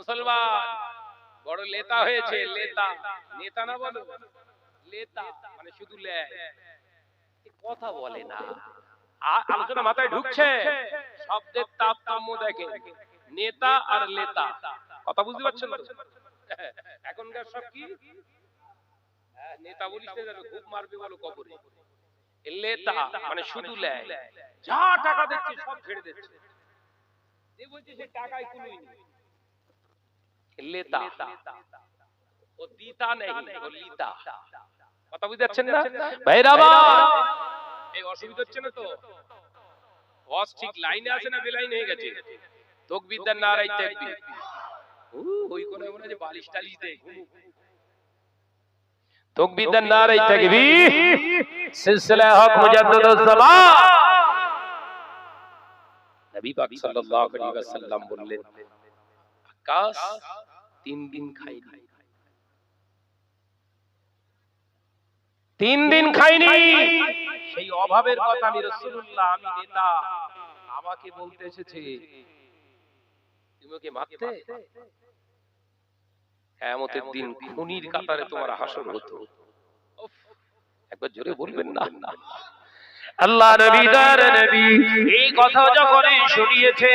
মুসলমান বড় নেতা হয়েছে, নেতা নেতা না বলো, নেতা মানে শুধু কথা বলে না, আলোচনা মাথায় ঢুকছে, শব্দের তারতম্য দেখে, নেতা আর লেতা, কথা বুঝতে পারছেন তো? এখনকার সব কি নেতা বলিস না, খুব মারবে বলো কবরে। লেতা মানে শুধু যা টাকা দিচ্ছে সব ছেড়ে দিচ্ছে, যে বলছে সে টাকায় কুলোই নেই। লেতা ও দিতা নেই, ও লিতা, কথা বুঝতে পারছেন না ভাইরা? এই অসুবিধা হচ্ছে না তো? ওয়াজ ঠিক লাইনে আছে না বেলাইন হয়ে গেছে? তাকবীর দেন, নারায়ে তাকবীর। ওই কোনে মনে যে বালিশ টালিশ দেয়, তাকবীর দেন, নারায়ে তাকবীর। সিলসিলা হক মুজাদ্দিদুজ জামান নবী পাক সাল্লাল্লাহু আলাইহি ওয়াসাল্লাম বললেন, আকাশ 3 দিন খায়নি, 3 দিন খায়নি। সেই অভাবের কথা আমি রাসূলুল্লাহ, আমি নেতা, আমাকে বলতে এসেছে তুমি ওকে মারতে? কিয়ামতের দিন খুনির কাতারে তোমার হাসর হতো। একবার জোরে বলবেন না? আল্লাহ নবী দার নবী এই কথা যখন শুনিয়েছে,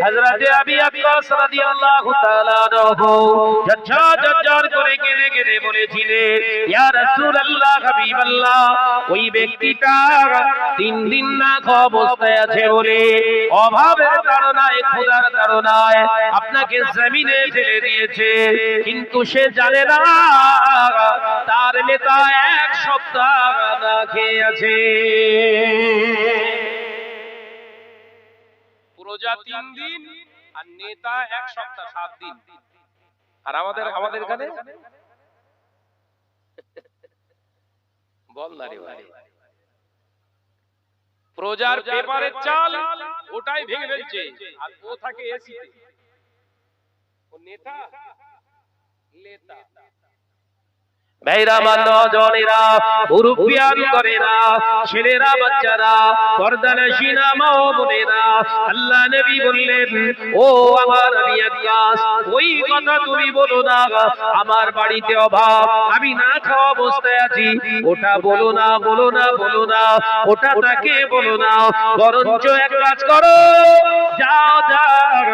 হযরতে আবু আব্বাস রাদিয়াল্লাহু তাআলা আনহু ঝরঝর করে কেঁদে কেঁদে বলেছিলেন, ইয়া রাসূলুল্লাহ, হাবিবাল্লাহ, ওই ব্যক্তিটা 3 দিন না খাওয়া অবস্থায় আছে বলে, অভাবের তাড়নায়, ক্ষুধার তাড়নায় আপনাকে জমিনে ফেলে দিয়েছে, কিন্তু সে জানে না তার নেতা 1 সপ্তাহ না খেয়ে আছে। প্রজা 3 দিন আর নেতা 1 সপ্তাহ 7 দিন। আর আমাদের এখানে বল না রে ভাই, প্রজার পেপারের চাল ওটাই ভেঙে ফেলছে, আর ও থাকে এসিতে। ও নেতা লেতা। ভাইরা, নওজওয়ানেরা, মুরব্বিয়ান করেরা, ছেলেরা, বাচ্চারা, পর্দানশীনা মা ও বোনেরা, আল্লাহ নবী বললেন, ও আমার নবী আব্বাস, ওই কথা তুমি বলো না আমার বাড়িতে অভাব, আমি না খাওয়া অবস্থায় আছি, ওটা বলো না, বলো না, বলো না, ওটা তাকে বলো না, বরঞ্চ এক কাজ করো, যাও যাও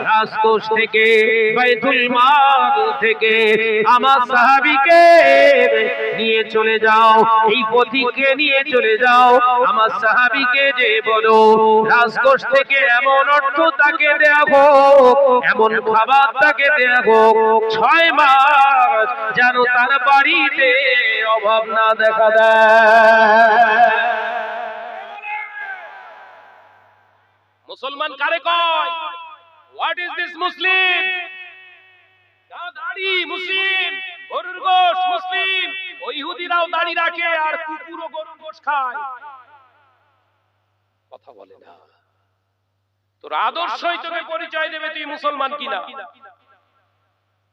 রাজকোষ থেকে, বাইতুল মাল থেকে আমার সাহাবীকে নিয়ে চলে যাও, এই পথিককে নিয়ে চলে যাও, আমার সাহাবীকে যে বলো রাজকোষ থেকে এমন অর্থ তাকে দেয়া হোক, এমন খাবার তাকে দেয়া হোক, 6 মাস যেন তার বাড়িতে অভাব না দেখা দেয়। মুসলমান কারে কয়? হোয়াট ইজ দিস মুসলিম? দাড়ি মুসলিম, গরুর গোশত মুসলিম, ওই ইহুদিরাও দাড়ি রাখে আর কুকুরও গরুর গোশত খায়, কথা বলে না। তোর আদর্শই তোকে পরিচয় দেবে তুই মুসলমান কিনা,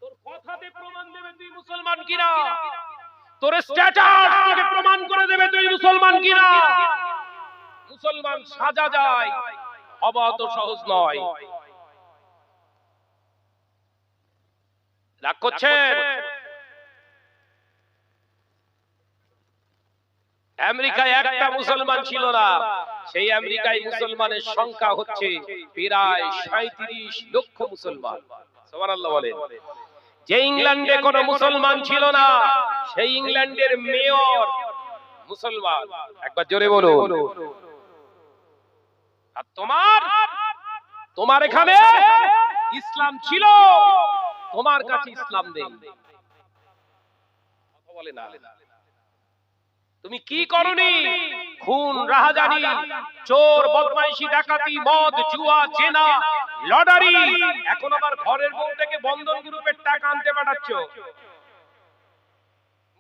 তোর কথাতে প্রমাণ দেবে তুই মুসলমান কিনা, তোর স্ট্যাটাস তোকে প্রমাণ করে দেবে তুই মুসলমান কিনা। মুসলমান সাজা যায়, হওয়া তো সহজ নয়। রাগ করছেন? আমেরিকায় একটা মুসলমান ছিল না, সেই আমেরিকায় মুসলমানের সংখ্যা হচ্ছে প্রায় 37 লক্ষ মুসলমান। সুবহানাল্লাহ বলেন। যে ইংল্যান্ডে কোনো মুসলমান ছিল না, সেই ইংল্যান্ডের মেয়র মুসলমান। একবার জোরে বলুন। আর তোমার এখানে ইসলাম ছিল, তোমার কাছে ইসলাম নেই, কথা বলে না। তুমি কি করনি? খুন, রাহাজানি, চোর, বদমাইশি, ডাকাতি, মদ, জুয়া, জেনা, লটারি, এখন আবার ঘরের বউটাকে বন্ধন গ্রুপের টাকা আনতে পাঠাচ্ছ।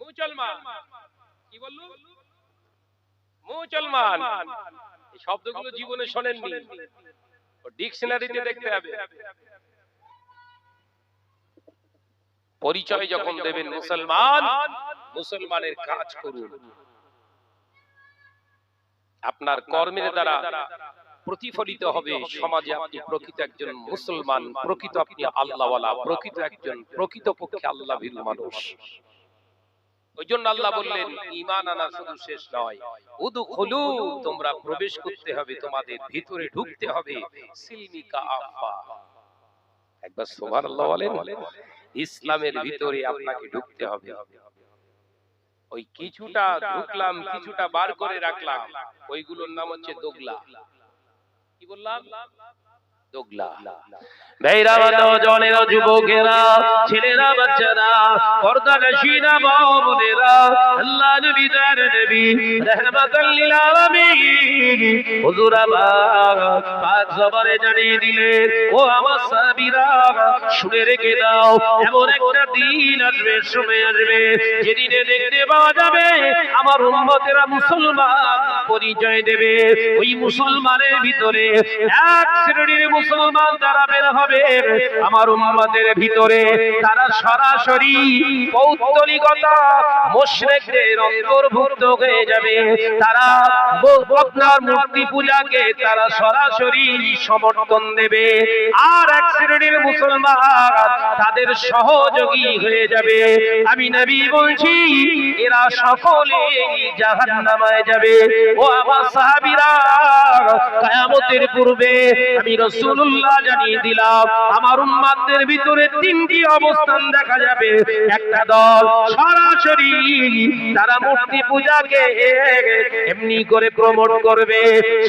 মুসলমান কি বললো? মুসলমান, এই শব্দগুলো জীবনে শোনেননি, ডিকশনারিতে দেখতে হবে। পরিচয় যখন দেবেন মুসলমান, মুসলমানের কাজ করুন। আপনার কর্মের দ্বারা প্রতিফলিত হবে সমাজে আপনি প্রকৃত একজন মুসলমান, প্রকৃত আপনি আল্লাহওয়ালা, প্রকৃত একজন প্রকৃতপক্ষে আল্লাহ ভীরু মানুষ। ওই জন্য আল্লাহ বললেন ঈমান আনা শুধু শেষ নয়, উদখুলু, তোমরা প্রবেশ করতে হবে, তোমাদের ভিতরে ঢুকতে হবে, সিলমি কাফা। একবার সুবহানাল্লাহ বলেন। ইসলামের ভিতরে আপনাকে ঢুকতে হবে। ওই কিছুটা ঢুকলাম, কিছুটা বার করে রাখলাম, ওইগুলোর নাম হচ্ছে দোগলা। কি বললাম? দোগলা। ভাইরা, নওজওয়ানেরা, যুবকেরা, ছেলেরা, বাচ্চারা, পর্দানশীনা মা বোনেরা, আল্লাহ নবী দয়ার নবী রাহমাতাল লিল আলামিন হুজুর পাক জবানে জানিয়ে দিলেন, ও আমার সাহাবীরা শুনে রেখে দাও, এমন একটা দিন আসবে, সময় আসবে, যেদিনে দেখতে পাওয়া যাবে আমার উম্মতেরা মুসলমান পরিচয় দেবে। ওই মুসলমানের ভিতরে এক শ্রেণীর মুসলমান তারা বের হবে আমার উম্মতের ভিতরে, তারা সরাসরি পৌত্তলিকতা মুশরিকদের অন্তর্ভুক্ত হয়ে যাবে। তারা আপনার মূর্তি পূজাকে তারা সরাসরি সমর্থন দেবে। আর এক শ্রেণীর মুসলমান তাদের সহযোগী হয়ে যাবে। আমি নবী বলছি, এরা সকলে জাহান্নামে যাবে। ও আমার সাহাবীরা, কিয়ামতের পূর্বে আমি রাসূলুল্লাহ জানিয়ে দিলাম, আমার উম্মতদের ভিতরে তিনটি অবস্থান দেখা যাবে। একটা দল সরাসরি তারা মূর্তি পূজাকে এমনি করে প্রমোট করবে,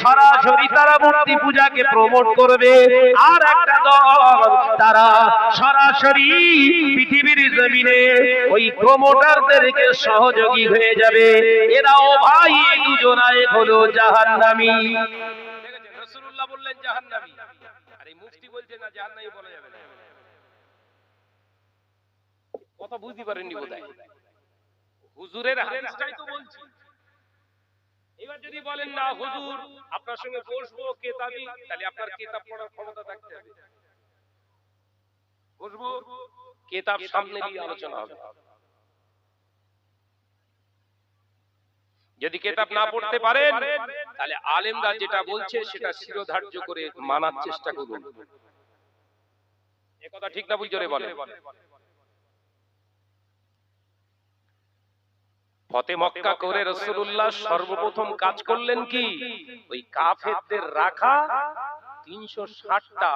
সরাসরি তারা মূর্তি পূজাকে প্রমোট করবে। আর একটা দল তারা সরাসরি পৃথিবীর জমিনে ওই প্রমোটারদেরকে সহযোগী হয়ে যাবে। এরাও ভাই দুজনায় হলো জাহান্নামী। রাসূলুল্লাহ বললেন জাহান্নামী, আর এই মুফতি বলছেন না জাহান্নামী বলা যাবে না। কথা বুঝতে পারেননি বোধহয়। হুজুরের হাদিসটাই তো বলছি। এবার যদি বলেন না হুজুর আপনার সঙ্গে বসবো কিতাবি, তাহলে আপনার কিতাব পড়ার ক্ষমতা থাকতে হবে। বসবো, কিতাব সামনে দিয়ে আলোচনা হবে। যদি কিতাব না পড়তে পারেন, তাহলে আলেমরা যেটা বলছে সেটা শিরোধার্য করে মানার চেষ্টা করুন। এ কথা ঠিক না ভুল জোরে বলেন। ফতে মক্কা করে রাসূলুল্লাহ সর্বপ্রথম কাজ করলেন কি? ওই কাফেরদের রাখা 360টা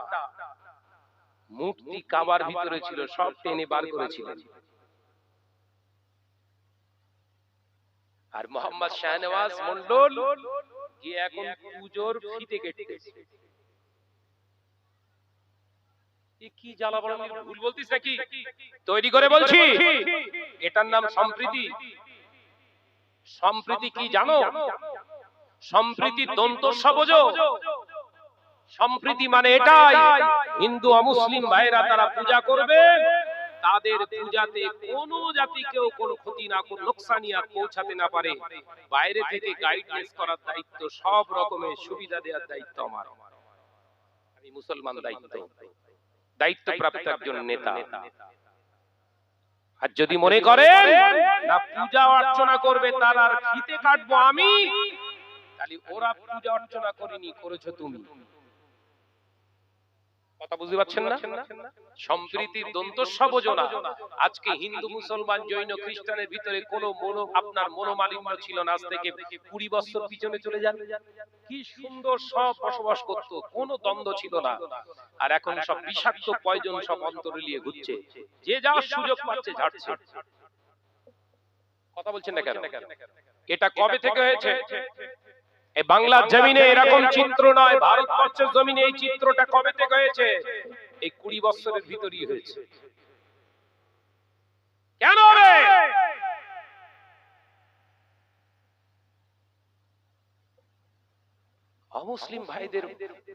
মূর্তি কাবার ভিতরে ছিল, সব টেনে বার করেছিলেন। আর মোহাম্মদ শাহনওয়াজ মন্ডল যে এখন পূজোর ফিতে কেটেছে। কি জ্বালা বলেন, ভুল বলতিস নাকি? তৈরি করে বলছি, এটার নাম সম্প্রীতি। সম্প্রীতি কি জানো? সম্প্রীতি দন্তস্ব বোঝো? সম্প্রীতি মানে এটাই, হিন্দু অমুসলিম ভাইরা তারা পূজা করবে, তাদের পূজাতে কোন জাতিকেও কোন ক্ষতি না, কোন লোকসানি আর পৌঁছাতে না পারে, বাইরে থেকে গাইডনেস করার দায়িত্ব, সব রকমের সুবিধা দেওয়ার দায়িত্ব আমার। আমি মুসলমান দায়িত্বপ্রাপ্ত একজন নেতা। আর যদি মনে করেন না পূজা অর্চনা করবে তার আর ফিতে কাটবো আমি, তাহলে ওরা পূজা অর্চনা করেনি, করেছো তুমি। কথা বুঝতে পারছেন না? সম্প্রীতির দন্তস্ব বোঝো না। আজকে হিন্দু মুসলমান জৈন খ্রিস্টানের ভিতরে কোনো আপনার মনোমালিন্য ছিল না। আজ থেকে 20 বছর পিছনে চলে যান, কি সুন্দর সব বসবাস করতো, কোনো দ্বন্দ্ব ছিল না। আর এখন সব বিষাক্ত পয়জন সব অন্তরে নিয়ে ঘুরছে, যে যা সুযোগ পাচ্ছে ঝাড়ছে। কথা বলছেন না কেন? এটা কবে থেকে হয়েছে? এই বাংলার জমিনে এরকম চিত্র নয়, ভারতবর্ষের জমিনে এই চিত্রটা কবে থেকে হয়েছে? এই 20 বছরের ভিতরই হয়েছে। কেন রে? অমুসলিম ভাইদের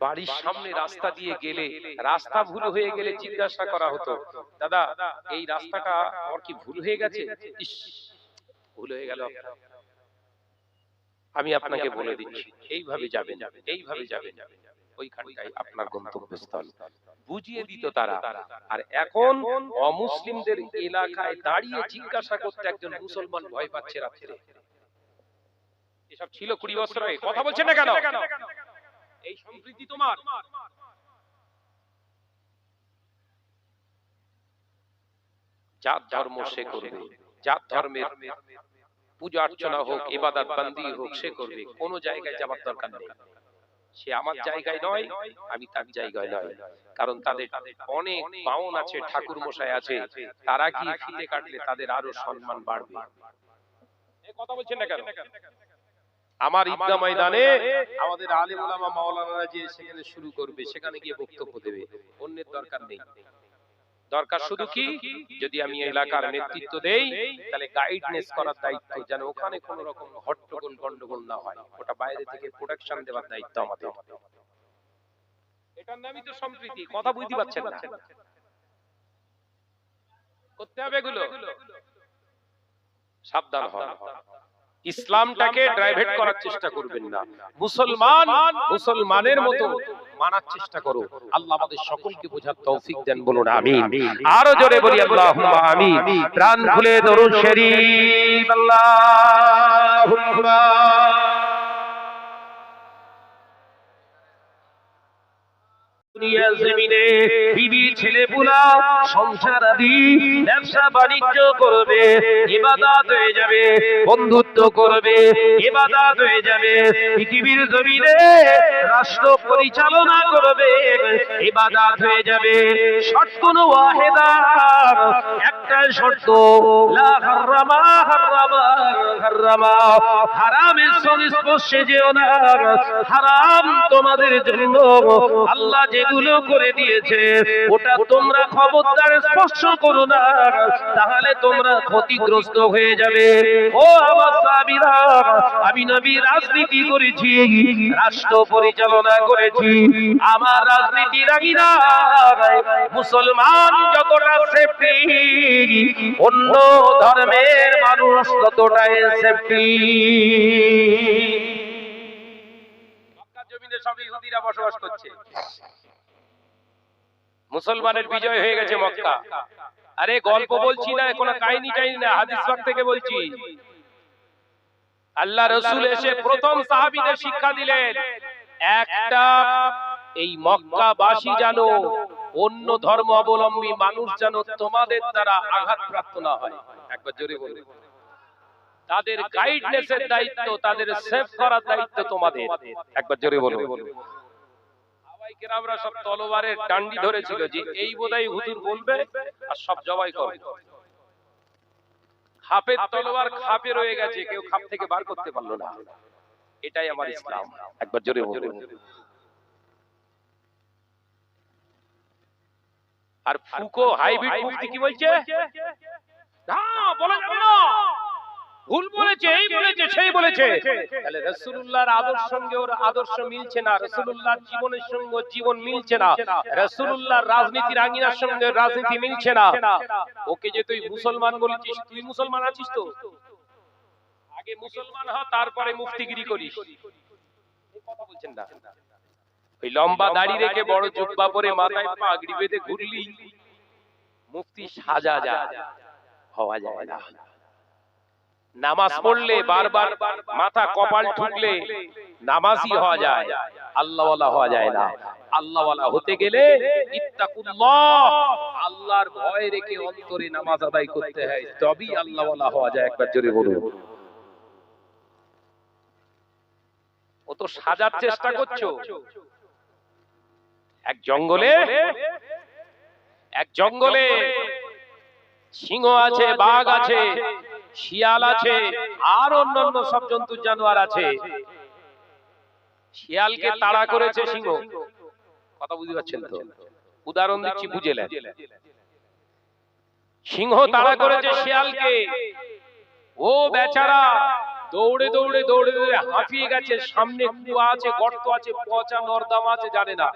বাড়ির সামনে রাস্তা দিয়ে গেলে, রাস্তা ভুল হয়ে গেলে জিজ্ঞাসা করা হতো, দাদা এই রাস্তাটা আমার কি ভুল হয়ে গেছে? ইস, ভুল হয়ে গেল, আমি আপনাকে বলে দিচ্ছি, এইভাবে যাবেন, এইভাবে যাবেন, ওইখানটাই আপনার গন্তব্যস্থল, বুঝিয়ে দিত তারা। আর এখন অমুসলিমদের এলাকায় দাঁড়িয়ে জিজ্ঞাসা করতে একজন মুসলমান ভয় পাচ্ছে রাত্রে। এসব ছিল 20 বছর আগে। কথা বলছেন না কেন? এই সম্প্রীতি তোমার। জাত ধর্ম সে করবে, জাত ধর্মের পূজা অর্চনা হোক, ইবাদত বান্দি হোক, সে করবে। কোন জায়গায় যাবার দরকার নেই। সে আমার জায়গায় নয়, আমি তার জায়গায় নয়। কারণ তাদের অনেক পাওন আছে, ঠাকুর মশাই আছে, তারা গিয়ে ফিতে কাটলে তাদের আরো সম্মান বাড়বে। এই কথা বলছেন না কেন? আমার ঈদগাহ ময়দানে আমাদের আলেম ওলামা মাওলানারা যে সেখানে শুরু করবে, সেখানে গিয়ে বক্তব্য দেবে। অন্যের দরকার নেই। দরকার শুধু কি, যদি আমি এলাকার নেতৃত্ব দেই, তাহলে গাইডনেস করার দায়িত্ব, যেন ওখানে কোন রকম হট্টগোল গন্ডগোল না হয়, ওটা বাইরে থেকে প্রোটেকশন দেওয়ার দায়িত্ব আমাদের। এটার নামই তো সম্প্রীতি। কথা বুঝতে পারছেন না? করতে হবে এগুলো। সাবধান হন, ইসলামটাকে ড্রাইভেট করার চেষ্টা করবেন না। মুসলমান মুসলমানের মতো মানার চেষ্টা করো। আল্লাহ আমাদের সকলকে বোঝার তৌফিক দেন, বলুন আমিন। আরো জোরে বলি আল্লাহুম্মা আমিন। প্রাণ খুলে দরুদ শরীফ আল্লাহুম্মা। দুনিয়া জমিনে বিবি ছেলেপুলা সংসার আদি ব্যবসা বাণিজ্য করবে, ইবাদত হয়ে যাবে, বন্ধুত্ব করবে, ইবাদত হয়ে যাবে। পৃথিবীর জমিনে রাষ্ট্র পরিচালনা করবে, ইবাদত হয়ে যাবে। শর্ত ওয়াহিদা, একটা শর্ত, লা হারামা হারামা হারামা, হারামের সংস্পর্শে যেও না। হারাম তোমাদের জন্য আল্লাহ যেগুলো করে দিয়েছে ওটা তোমরা খবরদার স্পর্শ করো না, তাহলে তোমরা ক্ষতিগ্রস্ত হয়ে যাবে। ও আমার সাহাবীরা, আমি নবী রাজনীতি করেছি, রাষ্ট্র পরিচালনা করেছি। আমার রাজনীতির আঙিনা মুসলমান যতটা সেফটি, অন্য ধর্মের মানুষ ততটাই সেফটি। মক্কার জমিনে সব ইহুদিরা বসবাস করছে, মুসলমানের বিজয় হয়ে গেছে মক্কা। আরে গল্প বলছি না, কোনো কাহিনী টাইনি না, হাদিস পাক থেকে বলছি। আল্লাহ রাসূল এসে প্রথম সাহাবীদের শিক্ষা দিলেন, একটা এই মক্কাবাসী জানো, অন্য ধর্ম অবলম্বী মানুষ জানো, তোমাদের দ্বারা আঘাতপ্রাপ্ত না হয়। একবার জোরে বলুন। তাদের গাইডনেসের দায়িত্ব, তাদের সেভ করার দায়িত্ব তোমাদের। একবার জোরে বলুন। সাহাবায়ে সব তলোয়ারের ডান্ডি ধরেছিল যে এই বোধহয় হুজুর বলবে, আর সব জবাই করবে। খাপের তলোয়ার খাপে রয়ে গেছে, কেউ খাপ থেকে বার করতে পারলো না। এটাই আমার ইসলাম। একবার জোরে বলুন। আর ফুকো হাইব্রিড মুফতি কি বলছে? না, বলা যাবে না, ভুল বলেছে, এই বলেছে, সেই বলেছে। তাহলে রাসূলুল্লাহর আদর্শের সঙ্গে ওর আদর্শ মিলছে না, রাসূলুল্লাহর জীবনের সঙ্গে জীবন মিলছে না, রাসূলুল্লাহর রাজনীতির আঙিনার সঙ্গে রাজনীতি মিলছে না। ওকে যে তুই মুসলমান বলছিস, তুই মুসলমান আছিস তো? আগে মুসলমান হ, তারপরে মুফতিগিরি করিস। এই কথা বলছেন না। ওই লম্বা দাড়ি রেখে বড় জুব্বা পরে মাথায় পাগড়ি বেঁধে ঘুরলি মুফতি সাজা যায়, হওয়া যায় না। নামাজ পড়লে বারবার মাথা কপাল ঠুকলে নামাজি হওয়া যায়, আল্লাহওয়ালা হওয়া যায় না। আল্লাহওয়ালা হতে গেলে ইত্তাকুল্লাহ, আল্লাহর ভয় রেখে অন্তরে নামাজ আদায় করতে হয়, তবেই আল্লাহওয়ালা হওয়া যায়। একবার জোরে বলুন। ও তো সাজার চেষ্টা করছো। এক জঙ্গলে সিংহ আছে, বাঘ আছে, শিয়াল আছে, আর অন্যান্য সব জন্তু জানোয়ার আছে। শিয়ালকে তাড়া করেছে সিংহ। কথা বুঝতে পারছেন তো? উদাহরণ দিচ্ছি, বুঝে নেন। সিংহ তাড়া করেছে শিয়ালকে, ও বেচারা দৌড়ে দৌড়ে দৌড়ে দৌড়ে হাঁপিয়ে গেছে। সামনে কুয়া আছে, গর্ত আছে, পচা নর্দমা আছে, জানে না,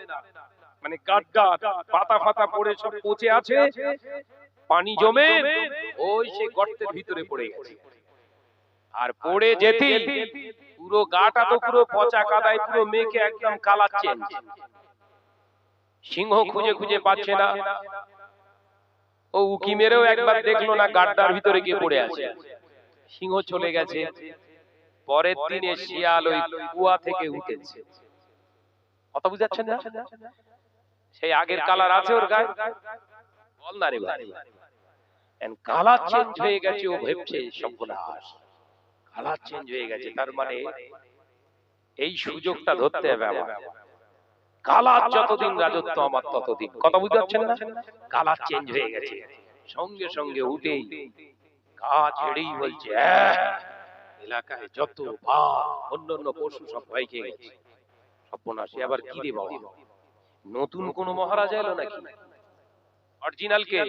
মানে গাড্ডা, পাতা ফাতা পড়ে সব পচে আছে, পানি জমে ওই সে গর্তের ভিতরে পড়ে গেছে। আর পড়ে যেতে পুরো গাটা তো পুরো পচা কাদায় পুরো মেখে একদম কালার চেঞ্জ। সিংহ খুঁজে খুঁজে পাচ্ছে না, ও উকি মেরেও একবার দেখলো না, গাড্ডার ভিতরে গিয়ে পড়ে আছে। সিংহ চলে গেছে। পরের দিনে শিয়াল ওই কুয়া থেকে উঠেছে। কথা বুঝাচ্ছেন না? সেই আগের কালার আছে ওর গায়ে, বল না রে ভাই। কালার চেঞ্জ হয়ে গেছে, ও ভাবছে সর্বনাশ, কালার চেঞ্জ হয়ে গেছে, তার মানে এই সুযোগটা ধরতে হবে আমার। কালার যতদিন রাজত্ব আমার ততদিন। কথা বুঝতে পারছেন না? কালার চেঞ্জ হয়ে গেছে, সঙ্গে সঙ্গে উঠেই গা ছেড়েই বলছে, এলাকায় যত বাঘ অন্যান্য পশু সব ভয় খেয়ে গেছে। সর্বনাশ, আবার কি রে বাবা, নতুন কোন মহারাজা এলো নাকি? অরিজিনাল কে?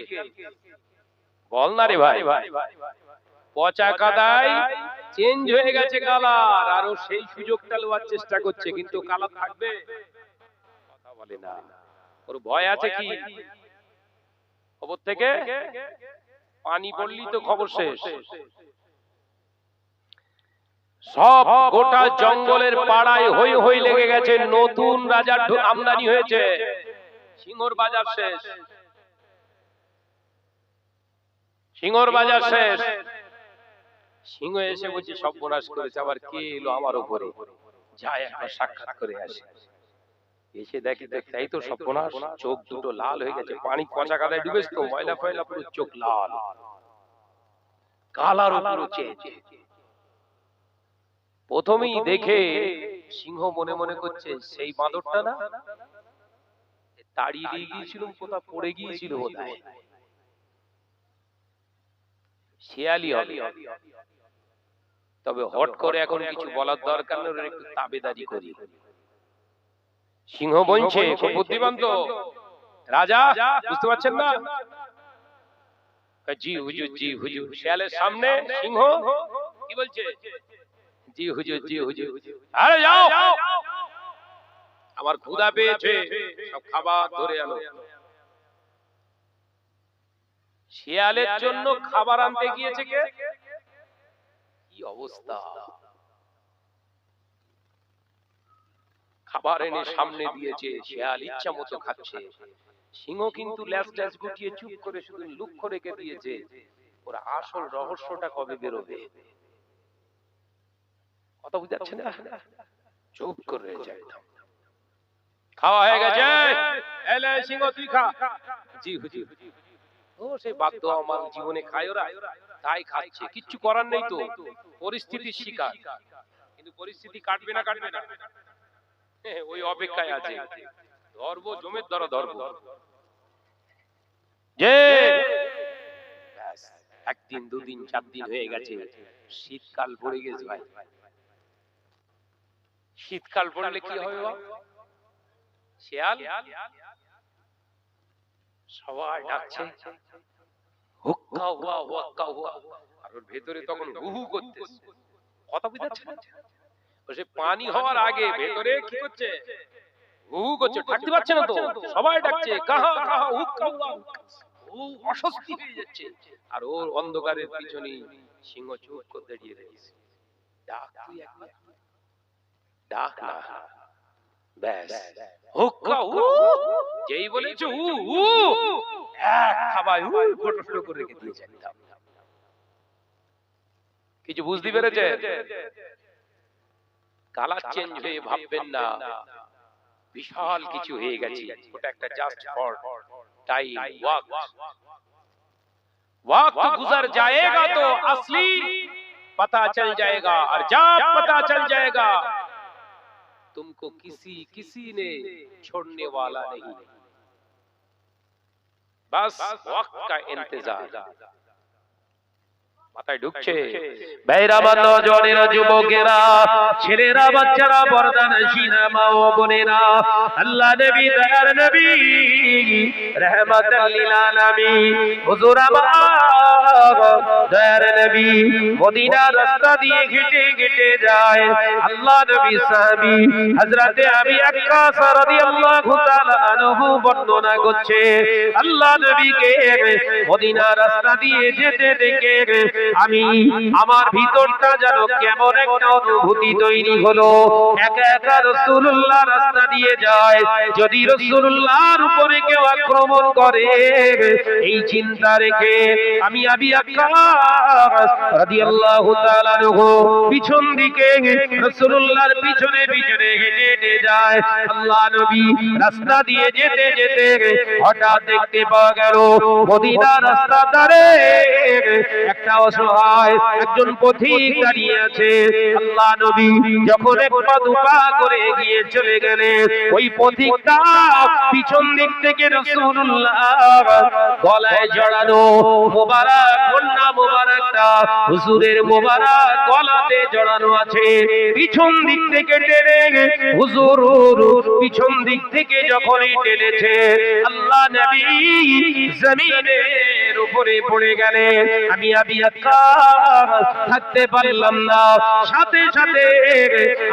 বল না রে ভাই। পচা কাদায় চেঞ্জ হয়ে গেছে কালার, আর ও সেই সুযোগটা লওয়ার চেষ্টা করছে, কিন্তু কালার থাকবে, কথা বলে না। ওর ভয় আছে কি? খবর থেকে পানি পড়লি তো খবর শেষ। সব গোটা জঙ্গলের পাড়ায় হই হই লেগে গেছে, নতুন রাজার আমদানি হয়েছে, সিংহর বাজার শেষ, সিংহর বাজার শেষ। সিংহ এসে বলছে সর্বনাশ করেছে, আবার কে এলো আমার উপরে, যায় একবার সাক্ষাৎ করে আসে। এসে দেখি তাই তো সর্বনাশ, চোখ দুটো লাল হয়ে গেছে, পানি পচা কাদায় ডুবেছে তো, ময়লা ফয়লা পুরো চোখ লাল, কালার পুরো চেঞ্জ। প্রথমেই দেখে সিংহ মনে মনে করছে সেই বাঁদরটা না, তাড়িয়ে দিয়ে গিয়েছিল, কোথাও পড়ে গিয়েছিল বোধহয়, শিয়ালি হবে। তবে হট করে এখন কিছু বলার দরকার নেই, ওর একটু তাবেদারি করি। সিংহ বলছে, খুব বুদ্ধিমান তো রাজা, বুঝতে পারছেন না? জি হুজুর, জি হুজুর। শিয়ালের সামনে সিংহ কি বলছে? জি হুজুর, জি হুজুর। আরে যাও, আমার ক্ষুধা পেয়েছে, সব খাবার ধরে আনো। শিয়ালের জন্য খাবার আনতে গিয়েছে কে? কি অবস্থা! খাবার এনে সামনে দিয়েছে, শিয়াল ইচ্ছা মতো খাচ্ছে। সিংহ কিন্তু ল্যাজ ট্যাজ গুটিয়ে চুপ করে শুধু লক্ষ্য রেখে দিয়েছে, ওর আসল রহস্যটা কবে বেরোবে। কথা বুঝাচ্ছে না? চুপ করে রয়েছে একদম। খাওয়া হয়ে গেছে, এলে সিংহ তুই খা। জি হুজুর। ও সেই বাধ্য, আমার জীবনে খায় ওরা, তাই খাচ্ছে, কিচ্ছু করার নেই তো, পরিস্থিতির শিকার। কিন্তু পরিস্থিতি কাটবে না, কাটবে না, ওই অপেক্ষায় আছে। ধর্ম জমের ধরো, ধর্ম যে একদিন দুদিন 4 দিন হয়ে গেছে, শীতকাল পড়ে গেছে ভাই। শীতকাল পড়লে কি হবে? শিয়াল সবাই ডাকছে, হুক্কা হুয়া হুক্কা হুয়া, আর ওর ভেতরে তখন হুহু করতেছে। কথা বুঝাচ্ছে না? সে পানি হওয়ার আগে ভেতরে কি করছে? হুহু করছে, থাকতে পারছে না তো, সবাই ডাকছে কাহা কাহা হুক্কা হুয়া। ও অস্বস্তি হয়ে যাচ্ছে, আর ওর অন্ধকারের পিছনে সিংহ চুপ করে দাঁড়িয়ে রয়েছে। ডাক তুই একবার, ডাক না, ব্যাস হুক্কা হু, যেই বলেছে হু হু, এক খাবায় হু ফটো করে রেখে দিয়েছে। কিছু বুঝতে পেরেছে? কালার চেঞ্জ হয়ে ভাববেন না বিশাল কিছু হয়ে গেছে, ওটা একটা জাস্ট ফর टाइम वक्त गुजर जाएगा तो असली पता चल जाएगा, और जब पता चल जाएगा तुमको किसी ने छोड़ने वाला नहीं, बस वक्त का इंतजार। মাথায় ঢুকছে? ভাইরা, নওজওয়ানেরা, যুবকেরা, ছেলেরা, বাচ্চারা, পর্দানশীনা মা ও বোনেরা, আল্লাহ নবী, দয়ার নবী, রাহমাতাল লিল আলামিন, হুজুর আমার দয়ার নবী মদিনা রাস্তা দিয়ে হেঁটে হেঁটে যায়। আল্লাহ নবী সাহাবী হযরতে আবু আক্কাস রাদিয়াল্লাহু তাআলা আনহু বর্ণনা করছে, আল্লাহ নবীকে মদিনা রাস্তা দিয়ে যেতে দেখে আমি আমার ভিতরটা যেন কেমন একটা অনুভূতি তৈরি হলো। একা একা রাসূলুল্লাহ রাস্তা দিয়ে যায়, যদি রাসূলুল্লাহর উপরে কেউ আক্রমণ করে, এই চিন্তা রেখে আমি আবি আক্কাস রাদিয়াল্লাহু তাআলা আনহু পিছন দিকে রাসূলুল্লাহর পিছনে পিছনে হেঁটে হেঁটে যায়। আল্লাহ নবী রাস্তা দিয়ে যেতে যেতে হঠাৎ দেখতে পাওয়া গেল মদিনার রাস্তা ধারে একটা অসহায় একজন পথিক দাঁড়িয়ে আছে। আল্লাহ নবী যখন এক পা দুপা করে এগিয়ে চলে গেলেন, ওই পথিকটা পিছন দিক থেকে রাসূলুল্লাহ গলায় জড়ানো মোবারক কন্যা মোবারকটা হুজুরের মোবারক গলাতে জড়ানো আছে। পিছন দিক থেকে টেনে হুজুর পিছন দিক থেকে যখনই টেনেছে, আল্লাহ নবী জমিনের উপরে পড়ে গেলেন। আমি আবি আক্কাস থাকতে পারলাম না, সাথে সাথে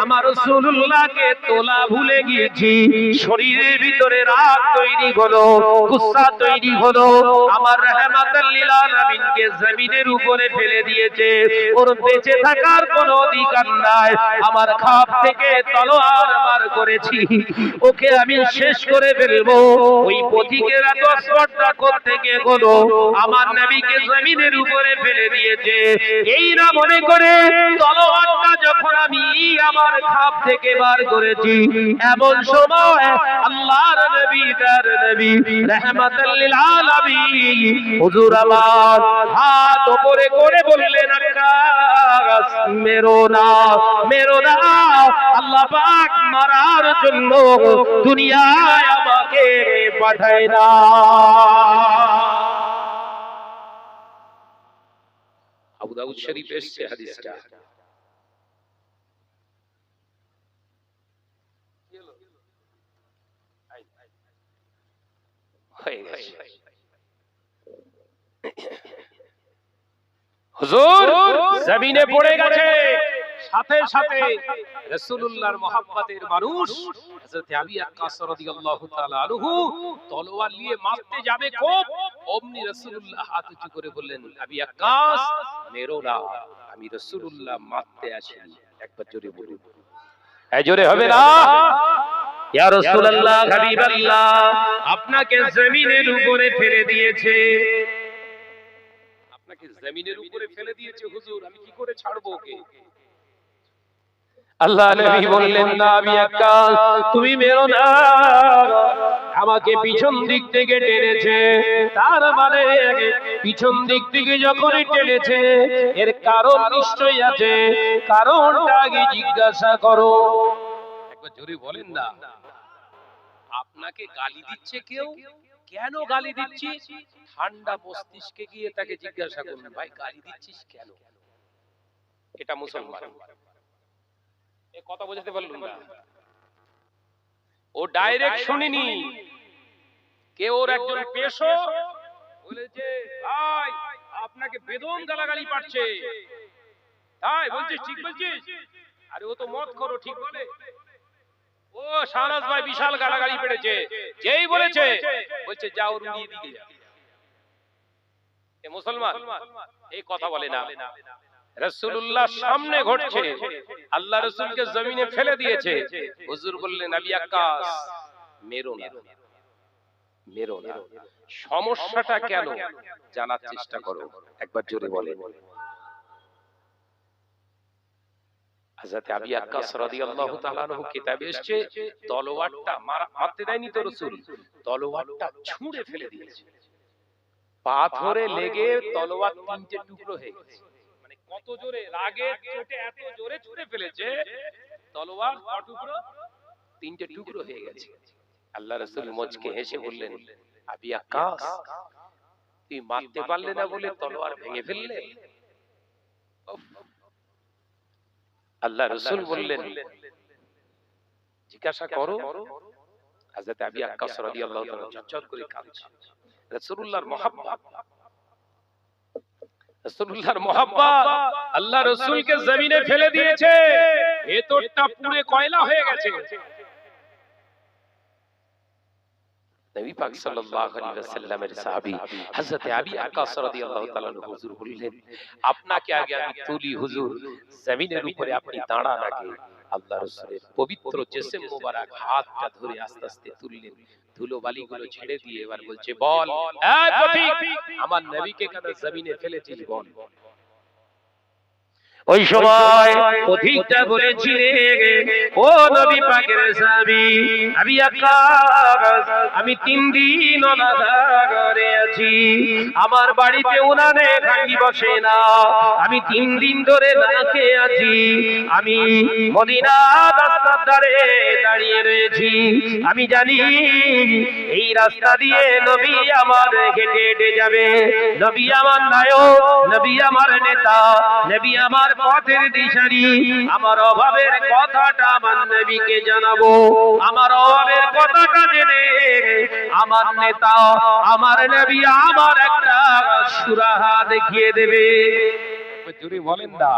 আমার রাসূলুল্লাহকে তোলা ভুলে গিয়েছি। শরীরের ভিতরে রাগ তৈরি হলো, গুসা তৈরি হলো। আমার রাহমাতাল লিল আলামিনকে জমিনের উপরে ফেলে দিয়েছে, ওর বেঁচে থাকার কোনো অধিকার নাই। আমার খাপ থেকে তলোয়ার বার করেছি, ওকে আমি শেষ করে ফেলবো। ওই পথিকের এত স্পর্ধা করতে হলো, আমার নবীকে জমিনের উপরে ফেলে দিয়েছে। এই না মনে করে তলোয়ারটা যখন আমি আমার খাপ থেকে বার করেছি, এমন সময় আল্লাহর নবী তার নবী রাহমাতাল লিল আলামিন হুজুর আমার হাত উপরে করে বললেন, আক্কাস মেরো না, মেরো না। আল্লাহ পাক মারার জন্য দুনিয়ায় আমাকে পাঠায় না। আবু দাউদ শরীফে এসেছে হাদিসটা। হুজুর জমিনে পড়ে গেছে, সাথে সাথে রাসূলুল্লাহর মহব্বতের মানুষ হযরত আবি আক্কাস রাদিয়াল্লাহু তাআলা আনহু তলোয়ার নিয়ে মারতে যাবে, খুব অমনি রাসূলুল্লাহ হাত উঁচু করে বললেন, আবি আক্কাস মেরো না, আমি রাসূলুল্লাহ মারতে আসিনি। একবার জোরে বলুন, এই জোরে হবে না? ইয়া রাসূলুল্লাহ, হাবিবাল্লাহ, আপনাকে জমিনের উপরে ফেলে দিয়েছে, আপনাকে জমিনের উপরে ফেলে দিয়েছে হুজুর, আমি কি করে ছাড়বো ওকে? আল্লাহ নবী বললেন, না আবি আক্কাস তুমি মেরো না, আমাকে পিছন দিক থেকে টেনেছে। তার মানে পিছন দিক থেকে যখনই টেনেছে এর কারণ নিশ্চয়ই আছে, কারণটা আগে জিজ্ঞাসা করো। একবার জোরে বলেন না। আপনাকে গালি দিচ্ছে কেউ, কেন গালি দিচ্ছিস? ঠান্ডা মস্তিষ্কে গিয়ে তাকে জিজ্ঞাসা করুন, ভাই গালি দিচ্ছিস কেন? এটা মুসলমান। এই কথা বুঝতে পারলুম না। ও ডাইরেক্ট শুনিনি, কেউ ওর একজন পেশো বলেছে, ভাই আপনাকে বেদম গালাগালি পাচ্ছে। তাই বলছিস, ঠিক বলছিস? আরে ও তো মদ করো, ঠিক বলে। ও শাহনাজ ভাই বিশাল গালাগালি পেড়েছে, যেই বলেছে বলছে যাও রুড়িয়ে দিকে যা। এ মুসলমান এই কথা বলে না। রাসূলুল্লাহ সামনে ঘটছে, আল্লাহ রাসূলকে জমিনে ফেলে দিয়েছে। হুজুর বললেন, আবি আক্কাস মেরো না, মেরো না। সমস্যাটা কেন জানার চেষ্টা করো, একবার জোরে বলেন। হযরত আবি আক্কাস রাদিয়াল্লাহু তাআলা আনহু কিতাবে এসেছে, তলোয়ারটা মারতে দেয়নি তো রাসূল, তলোয়ারটা ছুঁড়ে ফেলে দিয়েছে। পাথরে লেগে তলোয়ার তিনটে টুকরো হয়ে গেছে। মানে কত জোরে, রাগে চোটে এত জোরে ছুঁড়ে ফেলেছে, তলোয়ার কত টুকরো? তিনটে টুকরো হয়ে গেছে। আল্লাহ রাসূল মুচকে হেসে বললেন, আবি আক্কাস তুই মারতে পারলে না বলে তলোয়ার ভেঙে ফেললে? আল্লাহ রাসূল বললেন, জিজ্ঞাসা করো। হযরত আবি আক্কাস রাদিয়াল্লাহু তাআলা চটচট করে কাঁদছে। রাসূলুল্লাহর মহব্বত, রাসূলুল্লাহর মহব্বত আল্লাহ রাসূলকে জমিনে ফেলে দিয়েছে। ভেতরটা পুড়ে কয়লা হয়ে গেছে। নবী পাক সাল্লাল্লাহু আলাইহি ওয়াসাল্লামের সাহাবী হযরত আবি আক্কাস রাদিয়াল্লাহু তাআলা হুজুর বললেন, আপনাকে আগে আমি তুলি হুজুর, জমিনের উপরে আপনি দাঁড়ান আগে। আল্লাহ রাসূলের পবিত্র জিসম মোবারক হাতটা ধরে আস্তে আস্তে তুললেন। ধুলো বালিগুলো ছেড়ে দিয়ে এবার বলছে বল এই পথিক আমার নবীকে কেন জমিনে ফেলেছিস বল। ওই সময় পথিকটা বলেছিলেন ও নবী পাকের সাহাবী নবী আকাশ আমি 3 দিন অনাহারে আছি, আমার বাড়িতে উনানে খালি বসে না, আমি 3 দিন ধরে না খেয়ে আছি, আমি মদিনা রাস্তার ধারে দাঁড়িয়ে রয়েছি, আমি জানি এই রাস্তা দিয়ে নবী আমার হেঁটে হেঁটে যাবে, নবী আমার নায়ক, নবী আমার নেতা, নবী আমার পথের দিশারি, আমার অভাবের কথাটা আমার নবীকে জানাবো, আমার অভাবের কথাটা জেনে আমার নেতা আমার নবী আমার একটা সুরাহা দেখিয়ে দেবে। জোরে বলেন না